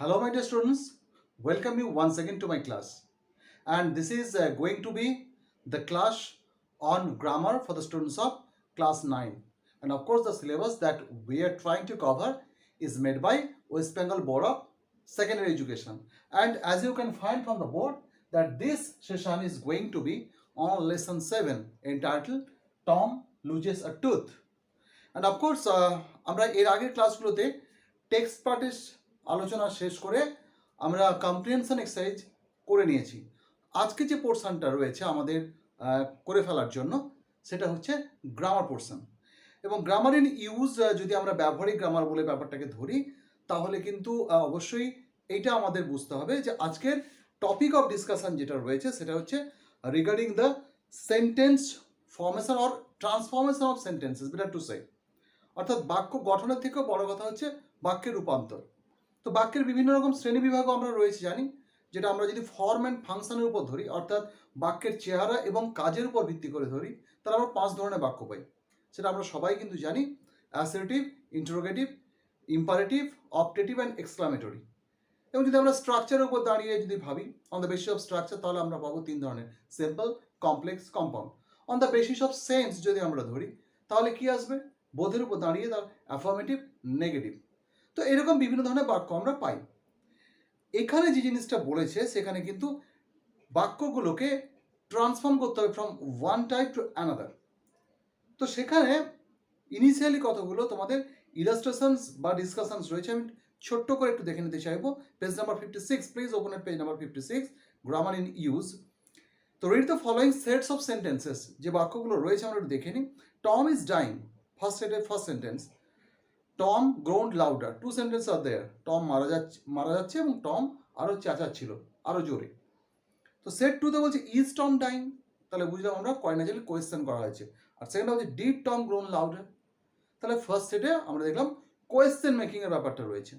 Hello, my dear students. Welcome you once again to my class. And this is going to be the class on grammar for the students of class 9. And of course, the syllabus that we are trying to cover is made by West Bengal Board of Secondary Education. And as you can find from the board, that this session is going to be on lesson 7 entitled Tom Loses a Tooth. And of course আমরা এর আগের ক্লাসগুলোতে text পার্টের আলোচনা শেষ করে আমরা comprehension exercise করে নিয়েছি। আজকে যে পোর্শনটা রয়েছে আমাদের করে ফেলার জন্য সেটা হচ্ছে গ্রামার পোর্শন। এবং গ্রামার ইন ইউজ যদি আমরা ব্যবহারিক গ্রামার বলে ব্যাপারটাকে ধরি তাহলে কিন্তু অবশ্যই এইটা আমাদের বুঝতে হবে যে আজকের টপিক অফ ডিসকাশন যেটা রয়েছে সেটা হচ্ছে regarding the sentence formation or transformation of sentences, better to say. অর্থাৎ বাক্য গঠনের থেকেও বড় কথা হচ্ছে বাক্যের রূপান্তর। তো বাক্যের বিভিন্ন রকম শ্রেণীবিভাগও আমরা রয়েছে জানি, যেটা আমরা যদি ফর্ম অ্যান্ড ফাংশনের উপর ধরি অর্থাৎ বাক্যের চেহারা এবং কাজের উপর ভিত্তি করে ধরি তাহলে আমরা 5 ধরনের বাক্য পাই। সেটা আমরা সবাই কিন্তু জানি: assertive, interrogative, imperative, optative and exclamatory. এবং যদি আমরা স্ট্রাকচারের উপর দাঁড়িয়ে যদি ভাবি on the basis of structure তাহলে আমরা পাবো 3 ধরনের: simple, complex, compound. On the basis of sense যদি আমরা ধরি তাহলে কি আসবে? বোধের উপর দাঁড়িয়ে তার অ্যাফার্মেটিভ, নেগেটিভ। তো এরকম বিভিন্ন ধরনের বাক্য আমরা পাই। এখানে যে জিনিসটা বলেছে সেখানে কিন্তু বাক্যগুলোকে ট্রান্সফর্ম করতে হবে from one type to another. তো সেখানে ইনিশিয়ালি কতগুলো তোমাদের ইলাস্ট্রেশনস বা ডিসকাশনস রয়েছে, আমি ছোট্ট করে একটু দেখে নিতে চাইবো। Page number 56, please open at page number 56, grammar in use. তো read the following sets of sentences, যে বাক্যগুলো রয়েছে আমরা একটু দেখে নিই। Tom is dying, first sentence. Tom groaned louder, 2 sentence are there. Tom মারা যাচ্ছে এবং টম আরও চেঁচাচ্ছিল আরও জোরে। তো সেট 2তে বলছে ইজ টম ডাইং, তাহলে বুঝলাম আমরা কয়নাজালি কোয়েশ্চেন করা হয়েছে। আর সেকেন্ডটা হচ্ছে ডিড টম গ্রোন লাউডার, তাহলে ফার্স্ট সেটে আমরা দেখলাম কোয়েশ্চেন মেকিংয়ের ব্যাপারটা রয়েছে।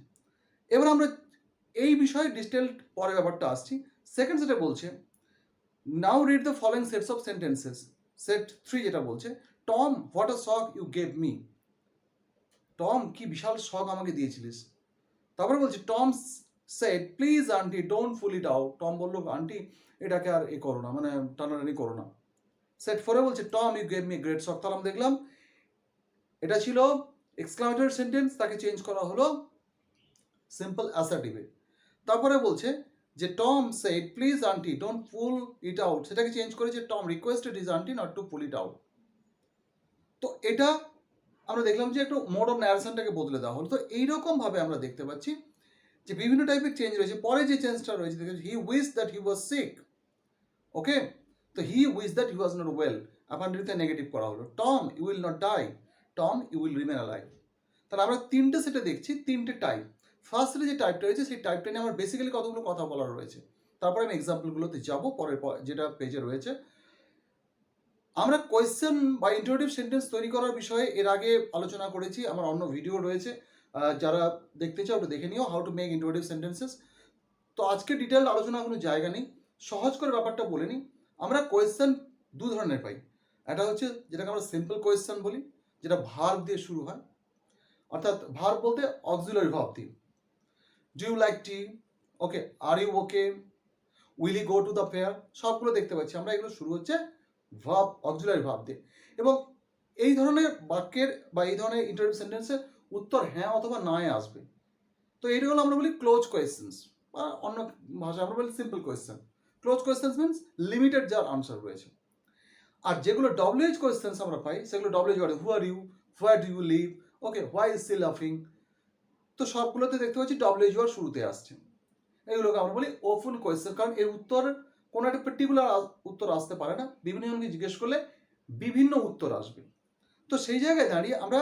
এবার আমরা এই বিষয়ে ডিটেলড পরে ব্যাপারটা আসছি। সেকেন্ড সেটে বলছে now read the following sets of sentences. Set 3 যেটা বলছে Tom what a shock you gave me, Tom কি বিশাল শখ আমাকে দিয়েছিলিস। তারপরে বলছে Tom said please aunty don't fool it out, Tom বললো আন্টি এটাকে আর এ করো না, মানে টানাটানি করো না। সেট 4 বলছে Tom you gave me great shock, তাহলে আমরা দেখলাম এটা ছিল এক্সক্লামেটরি সেন্টেন্স, তাকে চেঞ্জ করা হলো সিম্পল অ্যাসার্টিভে। তারপরে বলছে যে Tom said please aunty don't pull it out, সেটাকে চেঞ্জ করেছে Tom requested his aunty not to pull it out. তো এটা আমরা দেখলাম যে একটু মোড অফ ন্যারেশনটাকে বদলে দেওয়া হলো। তো এইরকমভাবে আমরা দেখতে পাচ্ছি যে বিভিন্ন টাইপের চেঞ্জ রয়েছে। পরে যে চেঞ্জটা রয়েছে দেখেছি he wish that he was sick, okay. তো he wish that he was not well, অ্যাপারেন্টলিতে নেগেটিভ করা হলো। Tom you will not die, Tom you will remain alive. তাহলে আমরা 3টে সেটে দেখছি 3টে টাইপ। ফার্স্ট সেটে যে টাইপটা রয়েছে সেই টাইপটা নিয়ে আমার বেসিক্যালি কতগুলো কথা বলার রয়েছে, তারপরে আমি এক্সাম্পলগুলোতে যাবো পরের যেটা পেজে রয়েছে। আমরা কোয়েশ্চেন বা ইন্টারোগেটিভ সেন্টেন্স তৈরি করার বিষয়ে এর আগে আলোচনা করেছি, আমার অন্য ভিডিও রয়েছে, যারা দেখতে চাও ওটা দেখে নিও, how to make interrogative sentences. তো আজকে ডিটেল আলোচনার কোনো জায়গা নেই, সহজ করে ব্যাপারটা বলে নিই। আমরা কোয়েশ্চেন 2 ধরনের পাই। একটা হচ্ছে যেটাকে আমরা সিম্পল কোয়েশ্চেন বলি, যেটা ভার্ব দিয়ে শুরু হয়, অর্থাৎ ভার্ব বলতে অক্সিলারি ভার্ব দিয়ে। Do you like tea, okay, are you okay, will you go to the fair, সবগুলো দেখতে পাচ্ছি আমরা। এগুলো শুরু হচ্ছে ভার্ব, অক্সিলারি ভার্ব দিয়ে। এবং এই ধরনের বাক্যের বা এই ধরনের ইন্টারভিউ সেন্টেন্সের উত্তর হ্যাঁ অথবা নয় আসবে। তো এইগুলো আমরা বলি ক্লোজ কোয়েশ্চেন্স, বা অন্য ভাষায় আমরা বলি simple question. Close questions means limited যার আনসার রয়েছে। আর যেগুলো ডব্লিউএইচ কোয়েশ্চেন্স আমরা পাই সেগুলো ডব্লিউএইচ মানে who are you, where do you live, okay, why is she লাফিং। তো সবগুলোতে দেখতে পাচ্ছি ডব্লিউএইচ ওয়ার্ড শুরুতে আসছে। এগুলোকে আমরা বলি ওপেন কোয়েশ্চেন, কারণ এর উত্তর কোনো একটা পার্টিকুলার উত্তর আসতে পারে না, বিভিন্ন জনকে জিজ্ঞেস করলে বিভিন্ন উত্তর আসবে। তো সেই জায়গায় দাঁড়িয়ে আমরা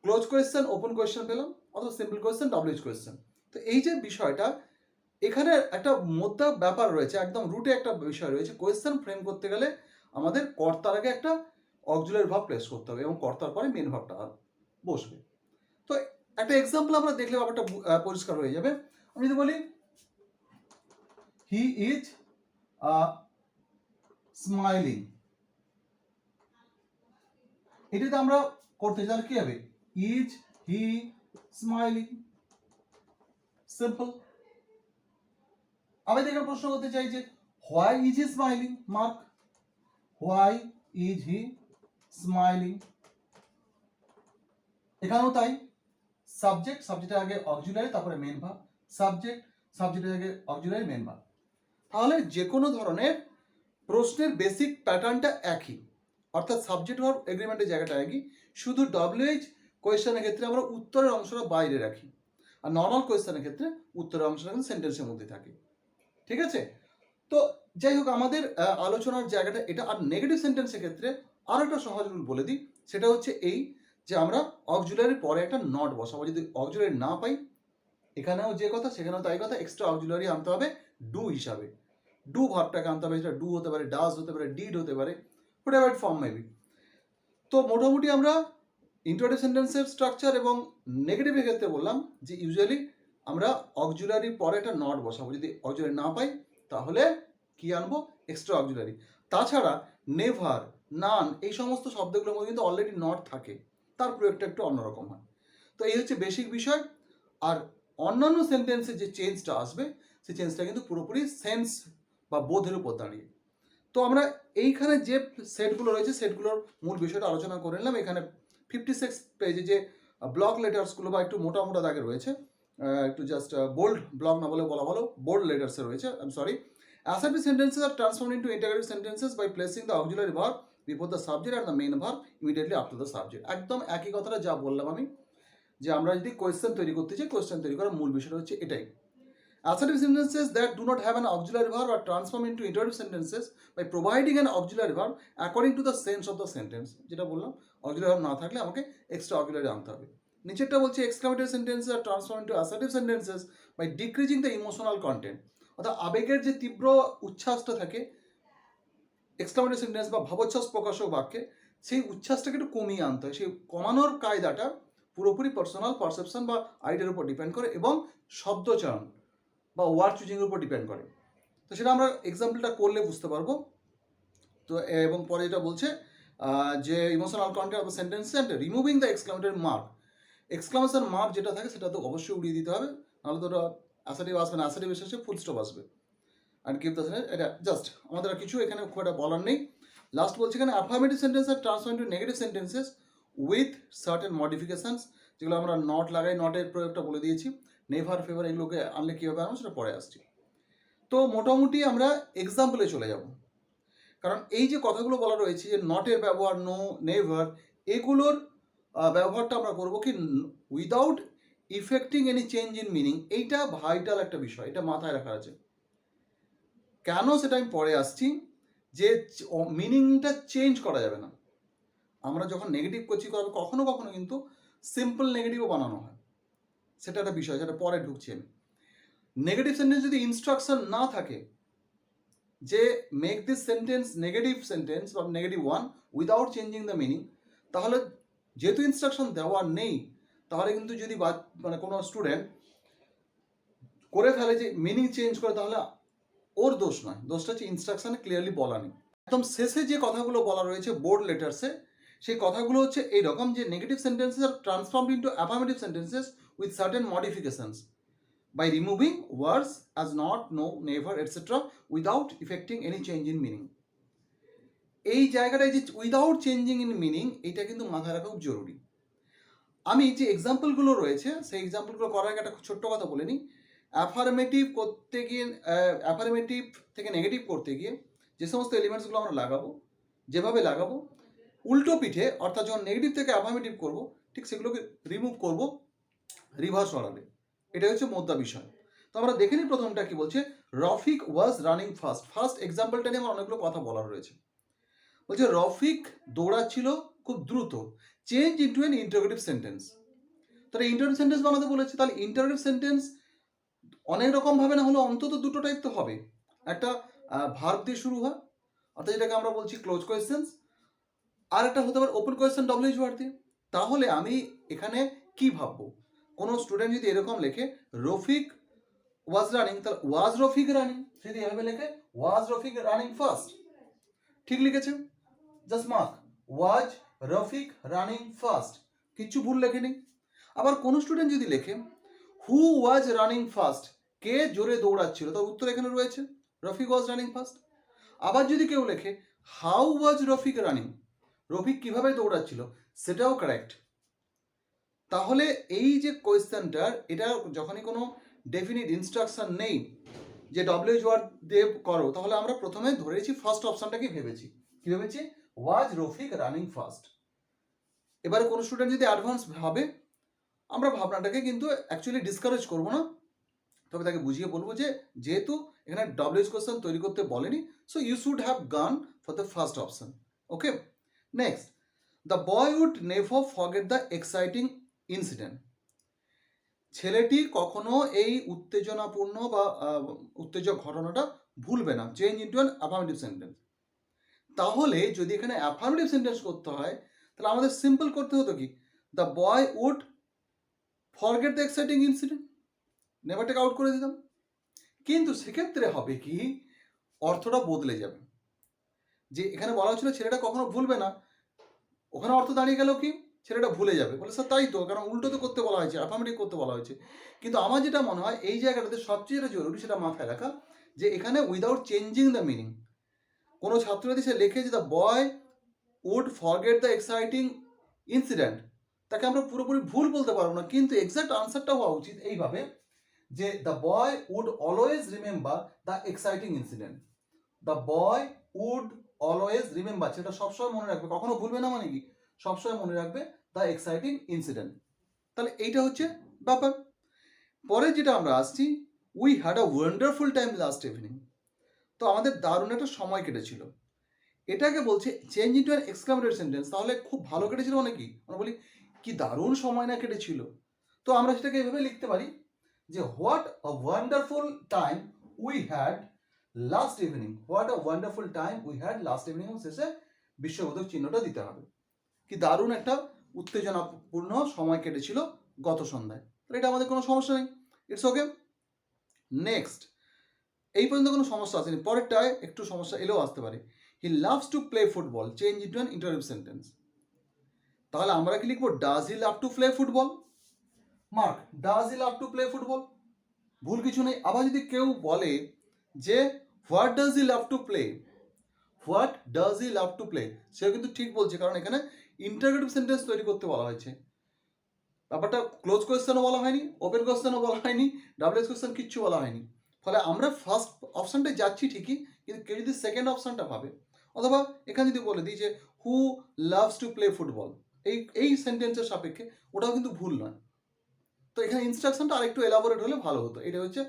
ক্লোজ কোয়েশ্চেন, ওপেন কোয়েশ্চেন পেলাম, অথবা সিম্পল কোয়েশ্চেন, ডব্লিউএইচ কোয়েশ্চেন। তো এই যে বিষয়টা, এখানে একটা মধ্যে ব্যাপার রয়েছে, একদম রুটে একটা বিষয় রয়েছে। কোয়েশ্চেন ফ্রেম করতে গেলে আমাদের কর্তার আগে একটা অক্সিলারি ভার্ব প্লেস করতে হবে এবং কর্তার পরে মেন ভার্বটা বসবে। তো একটা এক্সাম্পল আমরা দেখলে ব্যাপারটা পরিষ্কার হয়ে যাবে। আমি যদি বলি হি ইজ স্মাইলিং, এটাতে আমরা করতে চাই কি হবে? Is he smiling. সিম্পল। আমি এখানে প্রশ্ন করতে চাই যে why is he smiling, mark, why is he smiling. এখানেও তাই, সাবজেক্টের আগে অক্সিলারি, তারপরে মেন ভার্ব, সাবজেক্টের আগে অক্সিলারি, মেন ভার্ব। তাহলে যে কোনো ধরনের প্রশ্নের বেসিক প্যাটার্নটা একই, অর্থাৎ সাবজেক্ট ভার্ব এগ্রিমেন্টের জায়গাটা একই, শুধু WH কোয়েশ্চেনের ক্ষেত্রে আমরা উত্তরের অংশটা বাইরে রাখি, আর নর্মাল কোয়েশ্চেনের ক্ষেত্রে উত্তরের অংশটা কিন্তু সেন্টেন্সের মধ্যে থাকে। ঠিক আছে? তো যাই হোক, আমাদের আলোচনার জায়গাটা এটা। আর নেগেটিভ সেন্টেন্সের ক্ষেত্রে আরও একটা সহজ রুল বলে দিই, সেটা হচ্ছে এই যে আমরা অক্সিলারির পরে একটা নট বসাবো। যদি অক্সিলারি না পাই, এখানেও যে কথা সেখানেও তাই কথা, এক্সট্রা অক্সিলারি আনতে হবে ডু হিসাবে। ডু ভার্বটাকে আনতে হবে, সেটা ডু হতে পারে, ডাজ হতে পারে, ডিড হতে পারে, হোয়াটএভার ফর্ম মেবি। তো মোটামুটি আমরা ইন্টারোগেটিভ সেন্টেন্সের স্ট্রাকচার এবং নেগেটিভের ক্ষেত্রে বললাম যে ইউজুয়ালি আমরা অক্সিলারির পরে একটা নট বসাবো। যদি অক্সিলারি না পাই তাহলে কি আনবো? Extra auxiliary. তাছাড়া নেভার, নান, এই সমস্ত শব্দগুলোর মধ্যে কিন্তু অলরেডি নট থাকে, তার প্রয়োগটা একটু অন্যরকম হয়। তো এই হচ্ছে বেসিক বিষয়। আর অন্যান্য সেন্টেন্সে যে চেঞ্জটা আসবে, সেই চেঞ্জটা কিন্তু পুরোপুরি সেন্স বা বোধের উপর দাঁড়িয়ে। তো আমরা এইখানে যে সেটগুলো রয়েছে সেটগুলোর মূল বিষয়টা আলোচনা করে নিলাম। এখানে 56 পেজে যে ব্লক লেটার্সগুলো বা একটু মোটা মোটা দাগে রয়েছে, একটু জাস্ট বোল্ড, ব্লক না বলে বলা ভালো, বোল্ড লেটার্সে রয়েছে, I am sorry. Assertive sentences are transformed into interrogative sentences by placing the auxiliary verb before the subject and the main verb immediately after the subject. একদম একই কথাটা যা বললাম আমি, যে আমরা যদি কোয়েশ্চেন তৈরি করতে চাই, কোয়েশ্চেন তৈরি করার মূল বিষয়টা হচ্ছে এটাই। Assertive sentences that do not have an auxiliary verb are transformed into interrogative sentences by providing an auxiliary verb according to the sense of the sentence. যেটা বললাম, auxiliary verb না থাকলে আমাকে এক্সট্রা auxiliary আনতে হবে। নিচেরটা বলছে exclamatory sentences are transformed into assertive sentences by decreasing the emotional content. অর্থাৎ আবেগের যে তীব্র উচ্ছ্বাসটা থাকে এক্সক্লামেটরি সেন্টেন্স বা ভাবোচ্ছ্বাস প্রকাশক বাক্যে, সেই উচ্ছ্বাসটাকে একটু কমিয়ে আনতে হয়। সেই কমানোর কায়দাটা পুরোপুরি পার্সোনাল পারসেপশন বা আইডিয়ার উপর ডিপেন্ড করে এবং শব্দচয়ন বা ওয়ার্ড চুজিংয়ের উপর ডিপেন্ড করে। তো সেটা আমরা এক্সাম্পলটা করলে বুঝতে পারবো। তো এবং পরে এটা বলছে যে emotional content of sentence and removing the exclamatory mark. Exclamation mark যেটা থাকে সেটা তো অবশ্যই উড়িয়ে দিতে হবে, নাহলে তো ওটা অ্যাসার্টিভ আসবে না, অ্যাসার্টিভ এসে ফুল স্টপ আসবে। অ্যান্ড কিপ দ্য সেন্টেন্স, এটা জাস্ট আমাদের আর কিছু এখানে খুব একটা বলার নেই। লাস্ট বলছে এখানে affirmative sentence are transform into negative sentences with certain modifications, যেগুলো আমরা নট লাগাই, নটের প্রয়োগটা বলে দিয়েছি। নেভার, ফেভার এগুলোকে আনলে কীভাবে আনবো সেটা পরে আসছি। তো মোটামুটি আমরা এক্সাম্পলে চলে যাব, কারণ এই যে কথাগুলো বলা রয়েছে যে নটের ব্যবহার, নো, নেভার, এগুলোর ব্যবহারটা আমরা করবো কি without affecting any change in meaning. এইটা ভাইটাল একটা বিষয়, এটা মাথায় রাখা আছে। কেন সেটা আমি পরে আসছি, যে মিনিংটা চেঞ্জ করা যাবে না। আমরা যখন নেগেটিভ করছি কখনো কখনো কিন্তু সিম্পল নেগেটিভও বানানো হয়, সেটা একটা বিষয়, সেটা পরে ঢুকছি আমি। নেগেটিভ সেন্টেন্স যদি ইনস্ট্রাকশন না থাকে যে make this sentence negative sentence বা negative one without changing the meaning, তাহলে যেহেতু ইনস্ট্রাকশন দেওয়া নেই, তাহলে কিন্তু যদি মানে কোনো স্টুডেন্ট করে ফেলে যে মিনিং চেঞ্জ করে, তাহলে ওর দোষ নয়, দোষটা হচ্ছে ইনস্ট্রাকশনে ক্লিয়ারলি বলা নেই। একদম শেষে যে কথাগুলো বলা রয়েছে বোর্ড লেটার্সে, সেই কথাগুলো হচ্ছে এইরকম যে negative sentences are transformed into affirmative sentences with certain modifications by removing words as not, no, never, etc. without affecting any change in meaning. এই জায়গাটায় যে উইদাউট চেঞ্জিং ইন মিনিং, এটা কিন্তু মাথায় রাখা খুব জরুরি। আমি যে এক্সাম্পলগুলো রয়েছে সেই এক্সাম্পলগুলো করার আগে একটা ছোট্ট কথা বলে নিই। অ্যাফার্মেটিভ করতে গিয়ে, অ্যাফার্মেটিভ থেকে নেগেটিভ করতে গিয়ে যে সমস্ত এলিমেন্টসগুলো আমরা লাগাবো, যেভাবে লাগাবো, উল্টো পিঠে অর্থাৎ যখন নেগেটিভ থেকে অ্যাফার্মেটিভ করবো, ঠিক সেগুলোকে রিমুভ করবো রিভার্স অর্ডারে। এটা হচ্ছে মোদ্দা বিষয়। তো আমরা দেখে নিই প্রথমটা কি বলছে। Rafiq was running fast. First এক্সাম্পলটা নিয়ে আমার অনেকগুলো কথা বলার রয়েছে। বলছে রফিক দৌড়াচ্ছিল খুব দ্রুত। Change into N interrogative sentence. তাহলে ইন্টারোগেটিভ সেন্টেন্স বানাতে বলেছে, তাহলে ইন্টারোগেটিভ সেন্টেন্স অনেক রকমভাবে না হলে অন্তত দুটো টাইপ তো হবে। একটা ভার্ব দিয়ে শুরু হয়, অর্থাৎ যেটাকে আমরা বলছি ক্লোজ কোয়েশ্চেন্স, আর একটা হতে পারে ওপেন কোয়েশ্চেন ডব্লিউএইচ ওয়ার্ড দিয়ে। তাহলে আমি এখানে কি ভাববো, কোনো স্টুডেন্ট যদি এরকম লেখে রফিক ওয়াজ রানিং, তাহলে ওয়াজ রফিক রানিং, যদি এভাবে লেখে ওয়াজ রফিক রানিং ফার্স্ট, ঠিক লিখেছে, জাস্ট মার্ক ওয়াজ রফিক রানিং ফার্স্ট, কিচ্ছু ভুল লেখেনি। আবার কোনো স্টুডেন্ট যদি লেখে হু ওয়াজ রানিং ফাস্ট, কে জোরে দৌড়াচ্ছিল, তার উত্তর এখানে রয়েছে রফিক ওয়াজ রানিং ফাস্ট। আবার যদি কেউ লেখে how was Rafiq running, Rafiq কিভাবে দৌড়াচ্ছিল, সেটাও কারেক্ট। তাহলে এই যে কোয়েশ্চেনটার, এটা যখনই কোনো ডেফিনিট ইনস্ট্রাকশন নেই যে ডব্লিউএইচ ওয়ার্ড দিয়ে করো, তাহলে আমরা প্রথমে ধরেছি ফার্স্ট অপশনটাকে ভেবেছি, কি ভেবেছি, ওয়াজ রফিক রানিং ফাস্ট। এবারে কোনো স্টুডেন্ট যদি অ্যাডভান্স ভাবে, আমরা ভাবনাটাকে কিন্তু অ্যাকচুয়ালি ডিসকারেজ করবো না, তবে তাকে বুঝিয়ে বলবো যে যেহেতু এখানে ডব্লিউএইচ কোয়েশ্চেন তৈরি করতে বলেনি, so you should have gone for the first option. Okay, next, the boy would never forget the exciting incident. ছেলেটি কখনো এই উত্তেজনাপূর্ণ বা উত্তেজক ঘটনাটা ভুলবে না। Change into an affirmative sentence. তাহলে যদি এখানে অ্যাফার্মেটিভ সেন্টেন্স করতে হয়, তাহলে আমাদের সিম্পল করতে হতো কি, the boy would forget the exciting incident, নেভারটাকে আউট করে দিতাম। কিন্তু সেক্ষেত্রে হবে কি, অর্থটা বদলে যাবে। যে এখানে বলা হচ্ছিল ছেলেটা কখনো ভুলবে না, ওখানে অর্থ দাঁড়িয়ে গেল কি, ছেলেটা ভুলে যাবে। বলে স্যার তাই তো, কারণ উল্টো তো করতে বলা হয়েছে, অ্যাফার্মেটিভ করতে বলা হয়েছে। কিন্তু আমার যেটা মনে হয় এই জায়গাটাতে সবচেয়ে যেটা জরুরি সেটা মাথায় রাখা, যে এখানে উইদাউট চেঞ্জিং দ্য মিনিং। কোনো ছাত্র যদি সে লেখে যে the boy would forget the exciting incident, তাকে আমরা পুরোপুরি ভুল বলতে পারবো না, কিন্তু এক্সাক্ট আনসারটা হওয়া উচিত এইভাবে, যে the boy would always remember the exciting incident. The boy would always remember, সেটা সবসময় মনে রাখবে, কখনো ভুলবে না, মানে কি সবসময় মনে রাখবে দ্য এক্সাইটিং ইনসিডেন্ট। তাহলে এইটা হচ্ছে ব্যাপার। পরে যেটা আমরা আসছি, we had a wonderful time last evening. তো আমাদের দারুণ একটা সময় কেটেছিল, এটাকে বলছে change into an exclamatory sentence. তাহলে খুব ভালো কেটেছিল মানে কি, আমরা বলি কি দারুণ সময় না কেটেছিল। তো আমরা সেটাকে এভাবে লিখতে পারি যে what a wonderful time we had last evening. What a wonderful time we had last evening, শেষে বিশ্ববোধক চিহ্নটা দিতে হবে। কি দারুণ একটা উত্তেজনাপূর্ণ সময় কেটেছিল গত সন্ধ্যায়। তাহলে এটা আমাদের কোনো সমস্যা নেই, ইটস ওকে। নেক্সট, এই পর্যন্ত কোনো সমস্যা আসেনি, পরেরটায় একটু সমস্যা এলেও আসতে পারে। He loves to play football, change into an interview sentence. তাহলে আমরা কি লিখবো, does he love to play football, mark, does he love to play football, ভুল কিছু নেই। আবার যদি কেউ বলে যে what does he love to play, what does he love to play, সেও কিন্তু ঠিক বলছে, কারণ এখানে ইন্টারোগেটিভ সেন্টেন্স তৈরি করতে বলা হয়েছে। ব্যাপারটা ক্লোজ কোয়েশ্চেনও বলা হয়নি, ওপেন কোয়েশ্চেনও বলা হয়নি, ডাবল কোয়েশ্চেন কিচ্ছু বলা হয়নি। ফলে আমরা ফার্স্ট অপশানটায় যাচ্ছি ঠিকই, কিন্তু কেউ যদি সেকেন্ড অপশানটা পাবে, অথবা এখানে যদি বলে দিই যে who loves to play football, এই সেন্টেন্সের সাপেক্ষে, ওটাও কিন্তু ভুল নয়। তো এখানে ইনস্ট্রাকশনটা আরেকটু এলাবোরেট হলে ভালো হতো, এটা হচ্ছে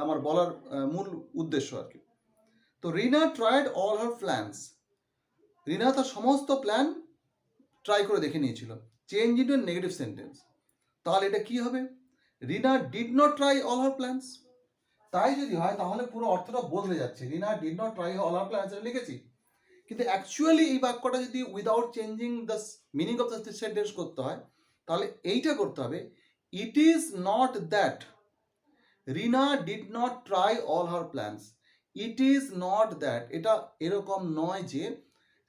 আমার বলার মূল উদ্দেশ্য আর কি। তো রিনা ট্রাইড অল হার প্ল্যানস, রিনা তার সমস্ত প্ল্যান ট্রাই করে দেখে নিয়েছিল, চেঞ্জ ইন্টু নেগেটিভ সেন্টেন্স। তাহলে এটা কি হবে, Rina did not try all her plans. তাই যদি হয় তাহলে পুরো অর্থটা বদলে যাচ্ছে, Rina did not try all her plans লিখেছি, কিন্তু অ্যাকচুয়ালি এই বাক্যটা যদি without changing the meaning of the sentence করতে হয়, তাহলে এইটা করতে হবে, it is not that Rina did not try all her plans. It is not that, এটা এরকম নয় যে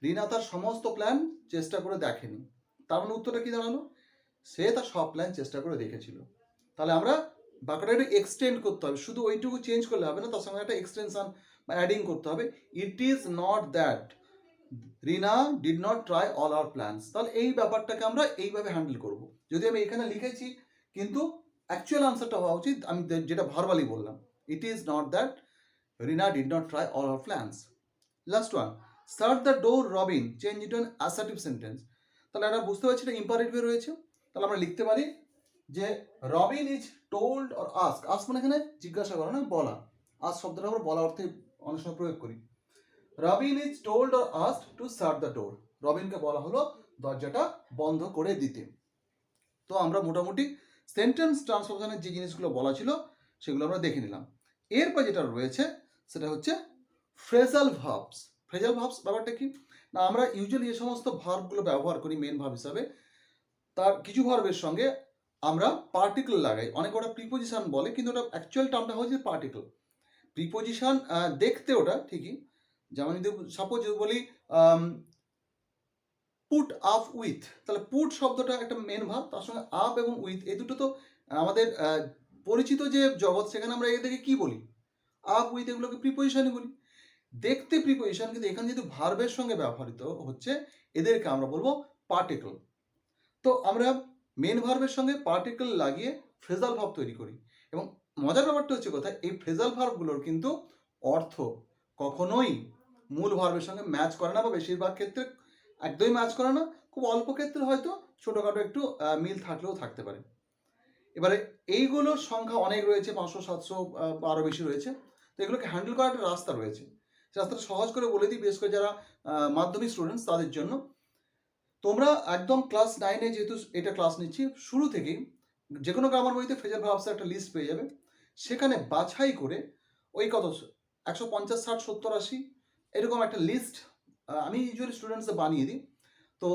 রিনা তার সমস্ত প্ল্যান চেষ্টা করে দেখেনি। তার মানে উত্তরটা কি দাঁড়ালো, সে তার সব প্ল্যান চেষ্টা করে দেখেছিল। তাহলে আমরা বাক্যটা একটু এক্সটেন্ড করতে হবে, শুধু ওইটুকু চেঞ্জ করলে হবে না, তার সঙ্গে একটা এক্সটেনশন বা অ্যাডিং করতে হবে। It is not that Rina did not try all our plans. তাহলে এই ব্যাপারটাকে আমরা এইভাবে হ্যান্ডেল করব। যদি আমি এখানে লিখেছি, কিন্তু অ্যাকচুয়াল আনসারটা হওয়া উচিত আমি যেটা ভার্বালি বললাম, ইট is not that Rina did not try all our plans. Last one, search the door Robin, change into an assertive sentence. তাহলে এটা বুঝতে পারছি এটা ইম্পারেটিভে রয়েছে। তাহলে আমরা লিখতে পারি যে Robin is told or ask, ask মানে এখানে জিজ্ঞাসা করা না, বলা। আস্ক শব্দটা আমরা বলা অর্থে অনেক সময় প্রয়োগ করি। Robin is told or asked to shut the door, রবিনকে বলা হলো দরজাটা বন্ধ করে দিতে। তো আমরা মোটামুটি সেন্টেন্স ট্রান্সফরমেশনের যে জিনিসগুলো বলা ছিল সেগুলো আমরা দেখে নিলাম। এরপর যেটা রয়েছে সেটা হচ্ছে ফ্রেজাল ভার্বস। ফ্রেজাল ভার্বস ব্যাপারটা কি না, আমরা ইউজুয়ালি যে সমস্ত ভার্বগুলো ব্যবহার করি মেন ভার্ব হিসাবে, তার কিছু ভার্বের সঙ্গে আমরা পার্টিকেল লাগাই। অনেকে ওটা প্রিপোজিশন বলে, কিন্তু ওটা অ্যাকচুয়াল টার্মটা হচ্ছে পার্টিকেল। প্রিপোজিশন দেখতে ওটা ঠিকই, যেমন যদি সাপোজ বলি পুট আপ উইথ, তাহলে পুট শব্দটা একটা মেন ভার্ব, তার সঙ্গে আপ এবং উইথ এই দুটো তো আমাদের পরিচিত যে জগৎ, সেখানে আমরা এদেরকে কি বলি? আপ উইথ, এগুলোকে প্রিপোজিশনই বলি। দেখতে প্রিপোজিশন, কিন্তু এখানে যেহেতু ভার্বের সঙ্গে ব্যবহৃত হচ্ছে, এদেরকে আমরা বলবো পার্টিকল। তো আমরা মেন ভার্বের সঙ্গে পার্টিকল লাগিয়ে ফ্রেজাল ভার্ব তৈরি করি। এবং মজার ব্যাপারটা হচ্ছে কোথায়, এই ফ্রেজাল ভার্বগুলোর কিন্তু অর্থ কখনোই মূল ভার্বের সঙ্গে ম্যাচ করে না, বা বেশিরভাগ ক্ষেত্রে একদমই ম্যাচ করে না। খুব অল্প ক্ষেত্রে হয়তো ছোটোখাটো একটু মিল থাকলেও থাকতে পারে। এবারে এইগুলোর সংখ্যা অনেক রয়েছে, 500 700 আরও বেশি রয়েছে। তো এগুলোকে হ্যান্ডেল করার একটা রাস্তা রয়েছে। সে রাস্তাটা সহজ করে বলে দিই, বিশেষ করে যারা মাধ্যমিক স্টুডেন্টস তাদের জন্য। তোমরা একদম ক্লাস 9-এ যেহেতু এটা ক্লাস নিচ্ছি, শুরু থেকেই যে কোনো গ্রামার বইতে ফ্রেজাল ভার্বসের একটা লিস্ট পেয়ে যাবে। সেখানে বাছাই করে ওই কত 150 60 70 80 এরকম একটা লিস্ট আমি ইউজুয়ালি স্টুডেন্টসদের বানিয়ে দিই। তো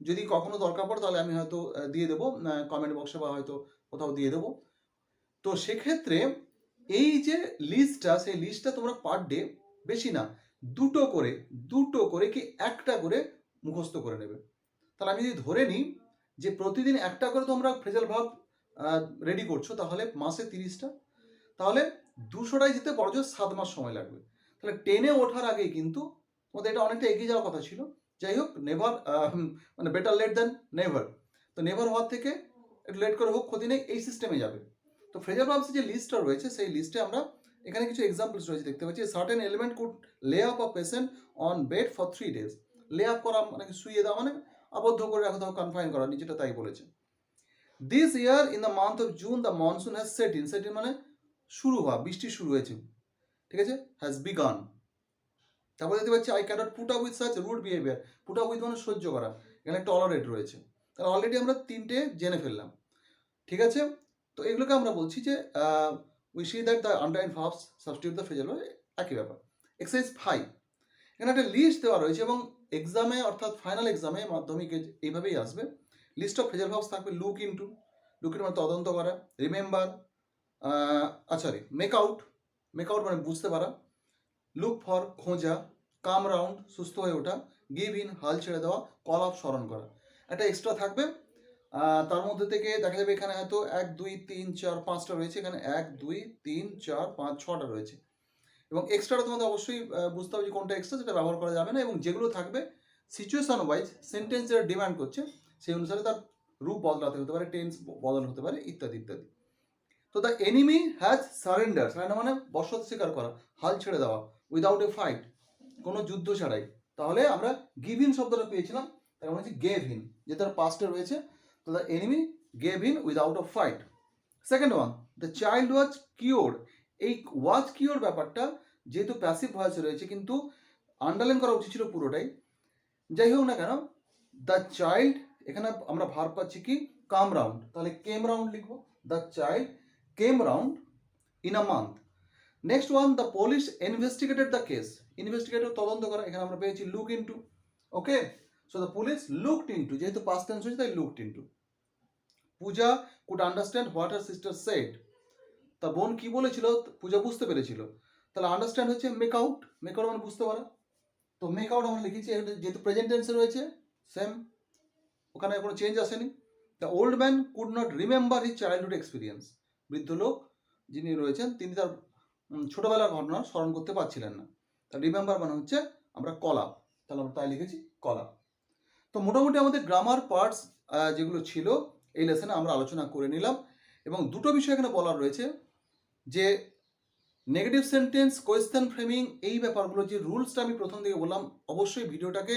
যদি কখনো দরকার পড়ে তাহলে আমি হয়তো দিয়ে দেবো কমেন্ট বক্সে, বা হয়তো কোথাও দিয়ে দেবো। তো সেক্ষেত্রে এই যে লিস্টটা, সেই লিস্টটা তোমরা পার ডে বেশি না দুটো করে কি একটা করে মুখস্থ করে নেবে। তাহলে আমি যদি ধরে নিই যে প্রতিদিন একটা করে তোমরা ফ্রেজাল ভার্ব রেডি করছো, তাহলে মাসে 30টা, তাহলে 200টাই যেতে বড় 7 মাস সময় লাগবে। তাহলে 10-এ ওঠার আগেই কিন্তু তোমাদের এটা অনেকটা এগিয়ে যাওয়ার কথা ছিল। যাই হোক, নেভার মানে বেটার লেট দ্যান নেভার। তো নেভার হওয়ার থেকে একটু লেট করে হোক, ক্ষতি নেই, এই সিস্টেমে যাবে। তো ফ্রেজাল ভার্বসের যে লিস্টটা রয়েছে, সেই লিস্টে আমরা এখানে কিছু এক্সাম্পলস রয়েছে, দেখতে পাচ্ছি। সার্টেন এলিমেন্ট কুড লে up a patient on bed for 3 days। লে আপ করা মানে শুইয়ে দেওয়া, মানে আবদ্ধ করে রাখা, তাও কনফাইন করা, নিচেটা তাই বলেছে। This year in the month of June the monsoon has set in. Set in মানে শুরু হওয়া, বৃষ্টি শুরু হয়েছে, ঠিক আছে, হ্যাজ বিগান। তারপরে দেখতে পাচ্ছি I can't put up with such rude behaviour. Put up with মানে সহ্য করা, এখানে টলারেট রয়েছে। তাহলে অলরেডি আমরা 3টে জেনে ফেললাম, ঠিক আছে। তো এগুলোকে আমরা বলছি যে we see that the underline verbs substitute the phrasal verb, একই ব্যাপার। এক্সারসাইজ 5, এখানে একটা লিস্ট দেওয়া রয়েছে, এবং এক্সামে অর্থাৎ ফাইনাল এক্সামে মাধ্যমিকে এইভাবেই আসবে। লিস্ট অফ ফ্রেজাল ভার্বস থাকবে লুক ইনটু, লুক ইনটু মানে তদন্ত করা, remember, sorry make out, make out মানে বুঝতে পারা, লুক ফর খোঁজা, কাম রাউন্ড সুস্থ হয়ে ওঠা, গিভ ইন হাল ছেড়ে দেওয়া, কল অফ স্মরণ করা। একটা এক্সট্রা থাকবে, তার মধ্যে থেকে দেখা যাবে এখানে হয়তো 1 2 3 4 5টা রয়েছে, এখানে 1 2 3 4 5 6টা রয়েছে। এবং এক্সট্রাটা তোমাদের অবশ্যই বুঝতে হবে যে কোনটা এক্সট্রা, সেটা ব্যবহার করা যাবে না। এবং যেগুলো থাকবে সিচুয়েশন ওয়াইজ সেন্টেন্স যেটা ডিমান্ড করছে সেই অনুসারে তার রূপ বদলাতে হতে পারে, টেন্স বদলানো হতে পারে, ইত্যাদি ইত্যাদি। তো the enemy has surrender, surrender মানে বশত স্বীকার করা, হাল ছেড়ে দেওয়া, উইদাউট এ ফাইট, কোনো যুদ্ধ ছাড়াই। তাহলে আমরা গিভ ইন শব্দটা পেয়েছিলাম, তার মানে হচ্ছে গেভ ইন, যে তার পাস্টে রয়েছে। তো the enemy gave in without a fight. Second one, the child was cured. এই ওয়াজ কিওর ব্যাপারটা যেহেতু প্যাসিভ ভয়েসে রয়েছে, কিন্তু আন্ডারলাইন করা উচিত ছিল পুরোটাই। যাই হোক না কেন, দ্য চাইল্ড, এখানে আমরা ভার্ব পাচ্ছি কি কাম রাউন্ড, তাহলে কেম রাউন্ড লিখবো। The child came round in a month. Next one, the police investigated the case. Investigated তদন্ত করা, এখানে আমরা পেয়েছি look into. Okay, so the police looked into, যেহেতু পাস্ট টেন্স হয়েছে তাই looked into. Puja could understand what her sister said. তা বোন কি বলেছিল পূজা বুঝতে পেরেছিল। তাহলে আন্ডারস্ট্যান্ড হচ্ছে মেক আউট, মেক আউট মানে বুঝতে পারা। তো মেক আউট আমরা লিখেছি, যেহেতু প্রেজেন্ট টেন্সে রয়েছে সেম, ওখানে কোনো চেঞ্জ আসেনি। The old man could not remember his childhood experience. বৃদ্ধ লোক যিনি রয়েছেন তিনি তার ছোটবেলার ঘটনা স্মরণ করতে পারছিলেন না। তা রিমেম্বার মানে হচ্ছে আমরা কলা, তাহলে আমরা তাই লিখেছি কলা। তো মোটামুটি আমাদের গ্রামার পার্টস যেগুলো ছিল এই লেসনে আমরা আলোচনা করে নিলাম। এবং দুটো বিষয় এখানে বলার রয়েছে, যে নেগেটিভ সেন্টেন্স, কোয়েশ্চেন ফ্রেমিং, এই ব্যাপারগুলো যে রুলসটা আমি প্রথম দিকে বললাম, অবশ্যই ভিডিওটাকে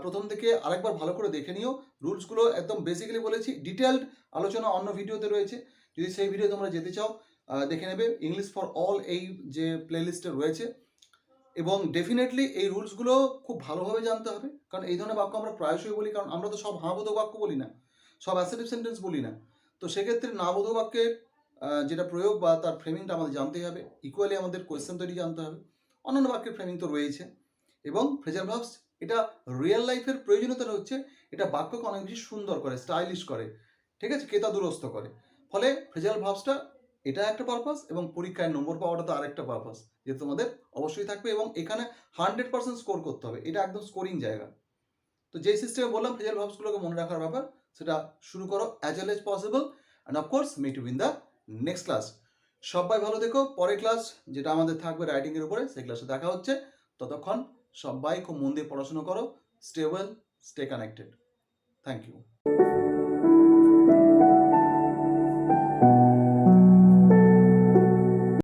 প্রথম থেকে আরেকবার ভালো করে দেখে নিও। রুলসগুলো একদম বেসিক্যালি বলেছি, ডিটেলড আলোচনা অন্য ভিডিওতে রয়েছে, যদি সেই ভিডিও তোমরা যেতে চাও দেখে নেবে। ইংলিশ ফর অল এই যে প্লেলিস্টে রয়েছে। এবং ডেফিনেটলি এই রুলসগুলো খুব ভালোভাবে জানতে হবে, কারণ এই ধরনের বাক্য আমরা প্রায়শই বলি, কারণ আমরা তো সব হাঁবোধক বাক্য বলি না, সব অ্যাসার্টিভ সেন্টেন্স বলি না। তো সেক্ষেত্রে নাবোধক বাক্যের যেটা প্রয়োগ বা তার ফ্রেমিংটা আমাদের জানতেই হবে। ইকুয়ালি আমাদের কোয়েশ্চেন তৈরি জানতে হবে, অন্যান্য বাক্যের ফ্রেমিং তো রয়েছে। এবং ফ্রেজাল ভার্বস, এটা রিয়েল লাইফের প্রয়োজনীয়তা হচ্ছে এটা বাক্যকে অনেক বেশি সুন্দর করে, স্টাইলিশ করে, ঠিক আছে, ক্রেতা দুরস্ত করে। ফলে ফ্রেজাল ভার্বসটা এটা একটা পারপাস, এবং পরীক্ষায় নম্বর পাওয়াটা তো আরেকটা পারপাস, যে তোমাদের অবশ্যই থাকবে। এবং এখানে 100% স্কোর করতে হবে, এটা একদম স্কোরিং জায়গা। তো যে সিস্টেমে বললাম ফ্রেজাল ভার্বসগুলোকে মনে রাখার ব্যাপার, সেটা শুরু করো as well as possible, and of course meet you in the next class. সবাই ভালো থেকো। পরের ক্লাস যেটা আমাদের থাকবে রাইটিংয়ের উপরে, সেই ক্লাসে দেখা হচ্ছে। ততক্ষণ সবাই খুব মন দিয়ে পড়াশোনা করো। Stay well, stay connected. Thank you.